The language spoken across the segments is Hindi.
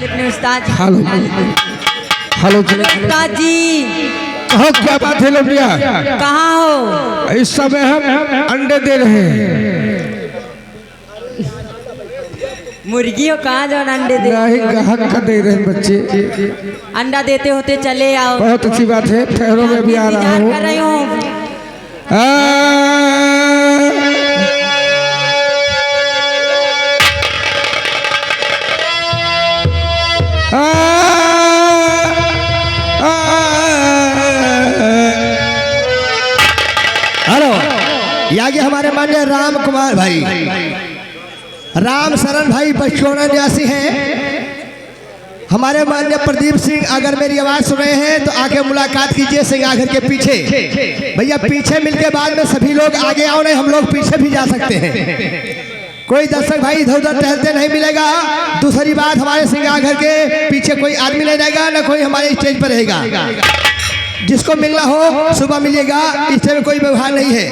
अपने उस्ताद हेलो हेलो उस्ताद जी। कहो क्या बात है लोबिया? कहाँ हो? इस समय हम अंडे दे रहे हैं। मुर्गी हो कहाँ जो अंडे दे? नहीं, ग्राहक का दे रहे हैं बच्चे। अंडा देते होते चले आओ। बहुत अच्छी बात है, ठहरो में भी आ रहा इंतजार हूँ। कर रही हूँ। हेलो, आगे हमारे माननीय राम कुमार भाई, राम शरण भाई बचौना निवासी हैं। हमारे माननीय प्रदीप सिंह, अगर मेरी आवाज सुन रहे हैं तो आके मुलाकात कीजिए सिंगाघर के पीछे। भैया पीछे मिलके बाद में सभी लोग आगे आओ, नहीं हम लोग पीछे भी जा सकते हैं। कोई दर्शक भाई इधर उधर टहलते नहीं मिलेगा। दूसरी बात, हमारे सिंगाघर के पीछे कोई आदमी नहीं रहेगा, न कोई हमारे स्टेज पर रहेगा। जिसको मिलना हो सुबह मिलिएगा, स्टेज में कोई व्यवहार नहीं है।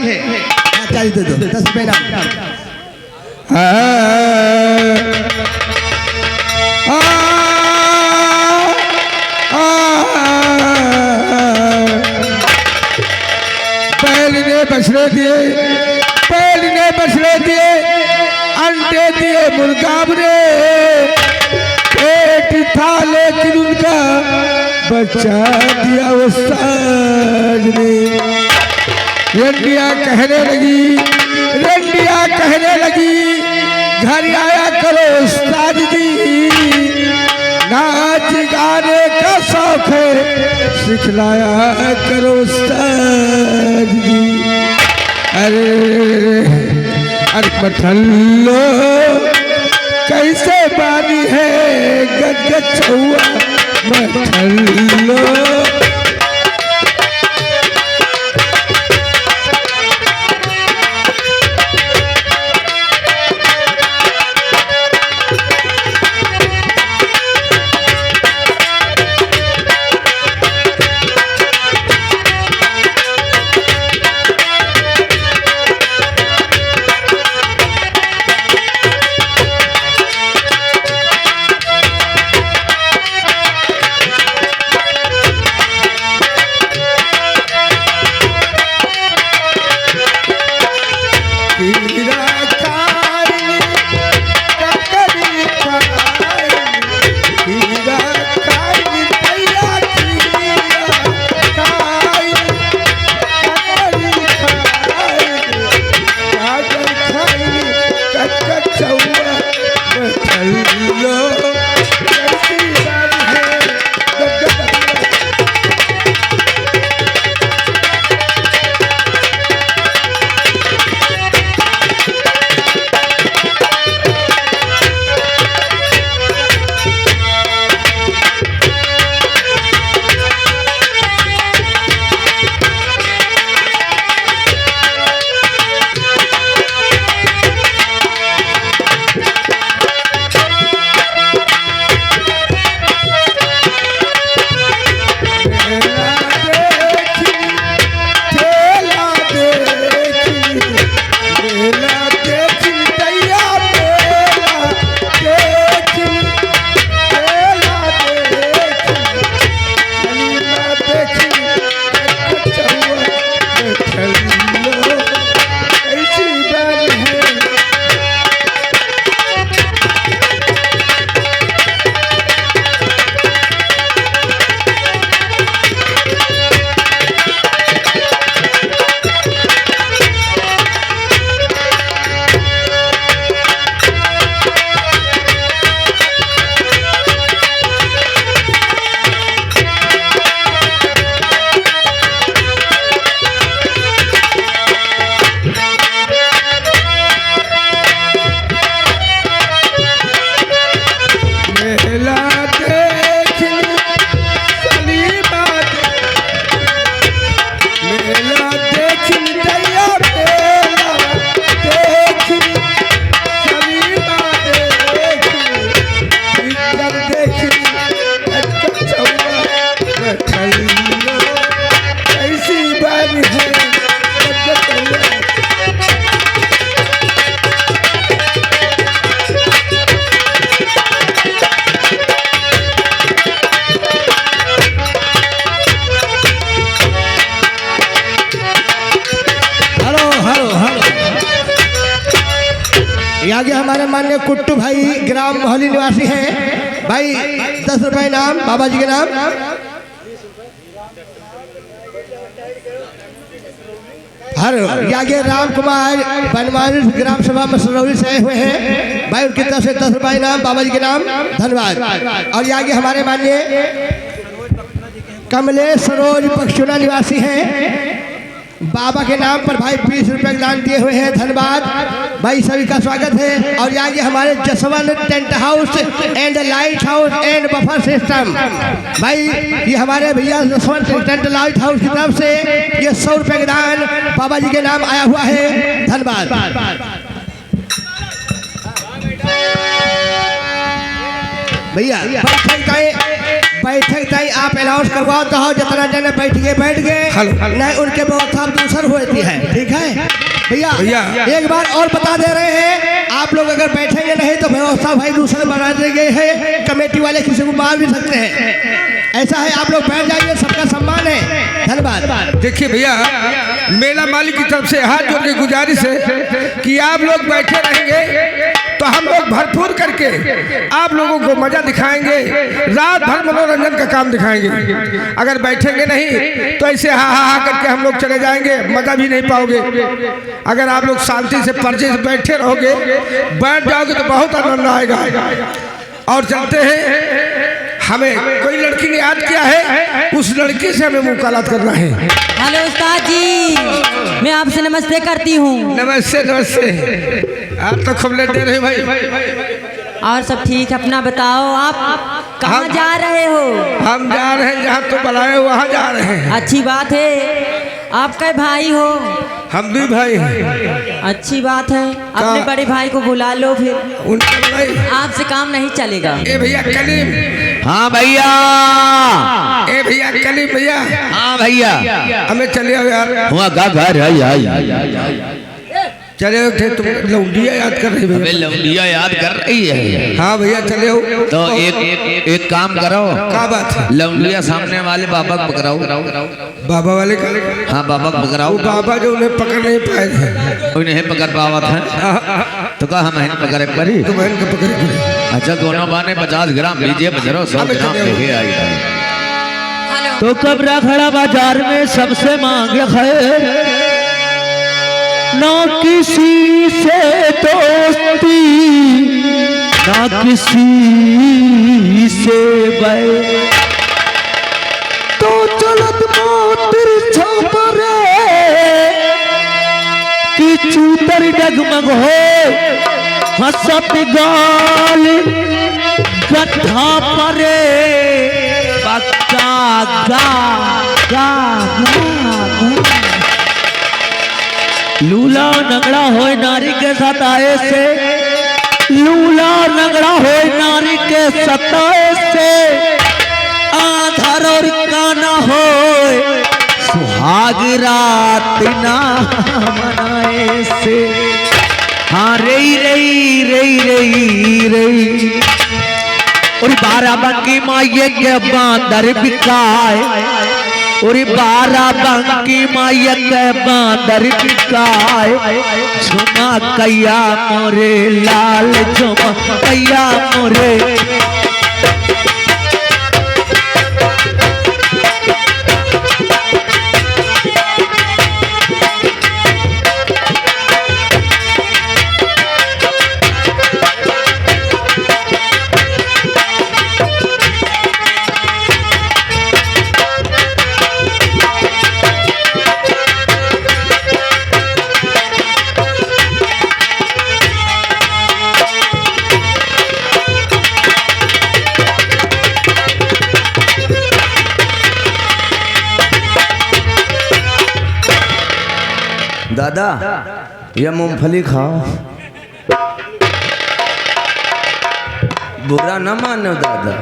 10 रुपये बछड़े दिए, बैल ने बछड़े दिए, अंडे दिए मुर्गा ने, पेट था लेकिन उनका बच्चा दिया उस्ताद ने। रंडिया कहने लगी, रंडिया कहने लगी, घर आया करो उस्ताद जी, नाच गाने का शौक है, सिखलाया करो उस्ताद जी। अरे अरे पठल्लो कैसे बानी है गज छुआ मठल्लो। हमारे माननीय कुट्टू भाई ग्राम मोहली निवासी हैं भाई 10 रुपए नाम बाबा जी के नाम। हर आगे राम कुमार बनवारी ग्राम सभा मसरौली से आए हुए हैं भाई, उनकी तरफ से 10 रुपए नाम बाबा जी के नाम, धन्यवाद। और आगे हमारे माननीय कमलेश सरोज पक्षुना निवासी हैं, बाबा के नाम पर भाई 20 रुपए दान दिए हुए हैं, धन्यवाद भाई, सभी का स्वागत है। और आगे हमारे Jaswant tent house and light house and buffer system भाई, ये हमारे भैया जसवंत टेंट लाइट हाउस की तरफ से ये 100 रुपए का दान बाबा जी के नाम आया हुआ है, धन्यवाद भैया। बैठक ताई आप अनाउंस करवाओ तो जितना जने बैठ गए नहीं उनके व्यवस्था दूसर होती है, ठीक है भैया। एक बार और बता दे रहे हैं, आप लोग अगर बैठेंगे नहीं तो व्यवस्था भाई दूसरे बना दी गई है, कमेटी वाले किसी को मार भी सकते हैं, ऐसा है आप लोग बैठ जाइए, सबका सम्मान है, धन्यवाद। देखिए भैया, मेला मालिक की तरफ से हाथ जोड़ के गुजारिश है कि आप लोग बैठे रहेंगे तो हम लोग भरपूर करके आप लोगों को मजा दिखाएंगे, रात भर मनोरंजन का काम दिखाएंगे। अगर बैठेंगे नहीं तो ऐसे हा करके हम लोग चले जाएंगे, मजा भी नहीं पाओगे। अगर आप लोग शांति से पर्चे से बैठे रहोगे, बैठ जाओगे तो बहुत आनंद आएगा। और चलते हैं, हमें कोई लड़की ने याद किया है, उस लड़की से हमें मुलाकात करना है। हेलो उस्ताद जी, मैं आपसे नमस्ते करती हूँ। नमस्ते नमस्ते। आप तो खूब लेते रहे भाई। और सब ठीक, अपना बताओ, आप कहाँ जा रहे हो? हम जा रहे हैं जहाँ तो बुलाए वहाँ जा रहे हैं। अच्छी बात है, आप कई भाई हो? हम भी भाई हैं। अच्छी बात है, अपने बड़े भाई को बुला लो, फिर आपसे काम नहीं चलेगा। ए भैया कलीम। हाँ भैया। ए भैया कलीम भैया। हाँ भैया। हमें चले आओ यार। वहाँ का घर है, चले थे तुम लौंडिया याद कर रही है, लौंडिया याद कर रही है। हाँ भैया चले हो तो एक काम करो। क्या बात है? लौंडिया सामने वाले बाबा को पकड़ाओ। बाबा वाले का? हाँ बाबा को पकड़ाओ। बाबा जो उन्हें पकड़ नहीं पाए थे, उन्हें पकड़ पावा था तो कहा हम पकड़े पड़ी, तुम इनको पकड़े। अच्छा दोनों बाने 50 ग्राम लीजिए, 100 ग्राम लेके आई। तो कबरा खड़ा बाजार में सबसे मांगे खैर, ना किसी से दोस्ती ना किसी से बैर, तो चलत मोतिर छापरे कि चूतर डगमग हो, हंसत गाल गड्ढा परे, पक्का गा गा गा। लूला नगड़ा होए नारी के सताए से, लूला नगड़ा होए नारी के सताए से, आधार और काना होए सुहाग रात ना मनाए से। हाँ रई रई रई रई रई और 12 बंकी माये के बांदर बिकाए, और 12 बंकी माये के बांदर बिकाए, झुमा कैया मोरे लाल झुमा कैया मोरे। दादा ये मूंगफली खाओ, बुरा न मानो दादा,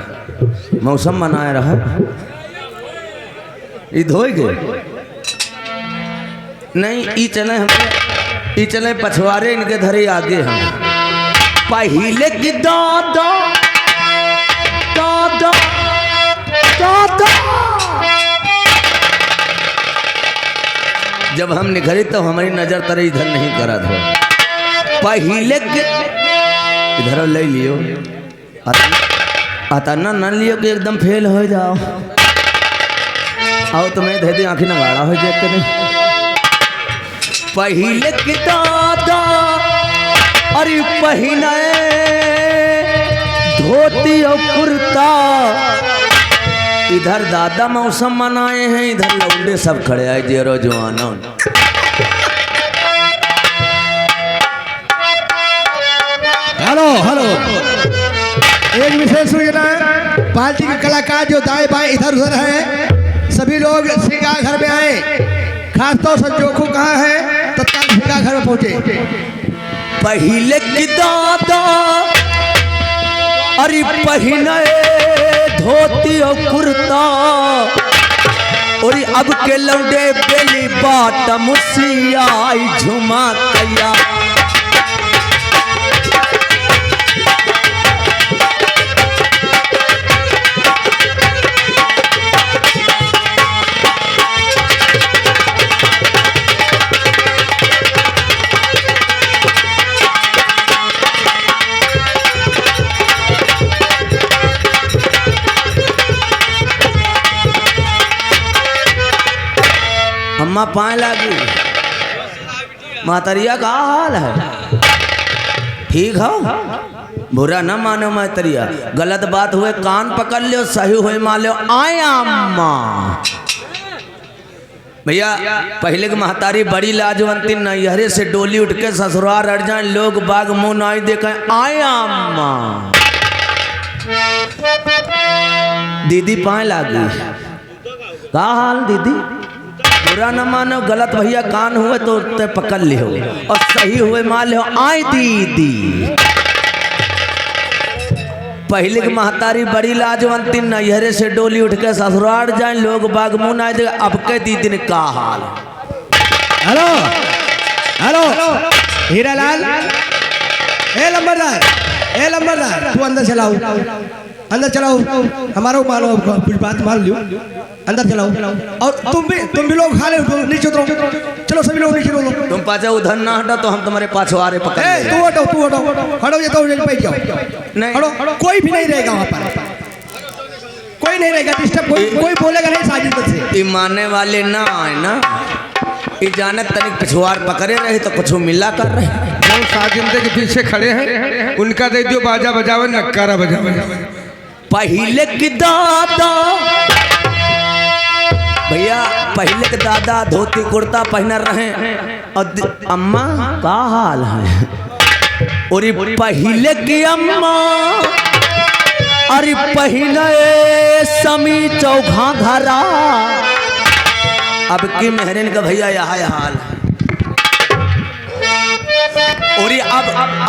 मौसम मनाए रहा। ई धोए गए नहीं, ई चले हम, ई चले पछवारे इनके धरे आगे हम। पहले की दादा दादा दादा, जब हम निखरी तो हमारी नजर तरह इधर नहीं करा था। पहले इधर ले लियो, अतना न लियो कि एकदम फेल हो जाओ। आओ तुम्हें दे दी आँखें नगाड़ा हो जाए कभी। पहले की दादा अरे पहिने धोती और कुर्ता, इधर दादा मौसम मनाए हैं, इधर लौंडे सब खड़े आए जेरो जवाना। हेलो हेलो, एक विशेष सूचना है, पार्टी के कलाकार जो दाएं बाएं इधर उधर हैं, सभी लोग सिंगार घर में आए। खासतौर से जोखू कहाँ है, तत्काल सिंगार घर में पहुंचे। पहले की दादा अरे पहिने धोती और कुर्ता, और अब के लौंडे बेली बाट मुसिया झुमा कैया। अम्मा पाए लागी, मातरिया का हाल है? ठीक हो, बुरा न मानो मातरिया, गलत बात हुए कान पकड़ लो, सही हुए मान लो। आया अम्मा भैया, पहले की महतारी बड़ी लाजवंती, नैहरे से डोली उठ के ससुराल अड़ जाए, लोग बाग मुंह नाई देखे। आया अम्मा दीदी पाए लागी, का हाल दीदी? बुरा न मानो, गलत भैया कान हुए तो ते पकड़ लियो, और सही हुए मान लियो। आए दीदी, पहले की महतारी बड़ी लाजवंती, नैहरे से डोली उठ के ससुराल जाए, लोग बाग मुंह ना दे। अब के दीदी ने का हाल? हेलो हेलो, हीरालाल, ए लंबरदार, ए लंबरदार, तू अंदर चलाओ, अंदर चलाओ, हमारा मानो कुछ बात मान लियो, अंदर चलाओ। और तुम भी लोग खा ले, नीचे उतरो, चलो सभी लोग नीचे उतरो। तुम पाछे उधर ना हटो तो हम तुम्हारे पाछे आ रहे पकड़ ए, तू हटो, हटो, ये तो बैठ जाओ, नहीं हटो, कोई भी नहीं रहेगा वहाँ पर, कोई नहीं रहेगा, डिस्टर्ब कोई बोलेगा नहीं साजिद से। ये मानने वाले ना आए ना, ये जाने तनिक पिछवाड़ पकड़े रहे तो कुछ मिला कर रहे। जो साजिंदे के पीछे खड़े हैं उनका दे दियो बाजा बजावे, नक्कारा बजावे। पहले की दादा भैया, पहले के दादा धोती कुर्ता पहन रहे, और अम्मा का हाल है? और पहले की अम्मा अरे पहने समी चौघा घरा, अब की मेहरिन का भैया यहाँ हाल है। और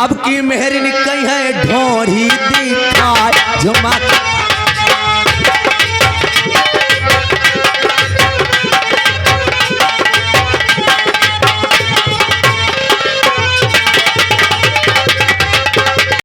अब की मेहरिन कहीं है ढोरी दिखाए झुमा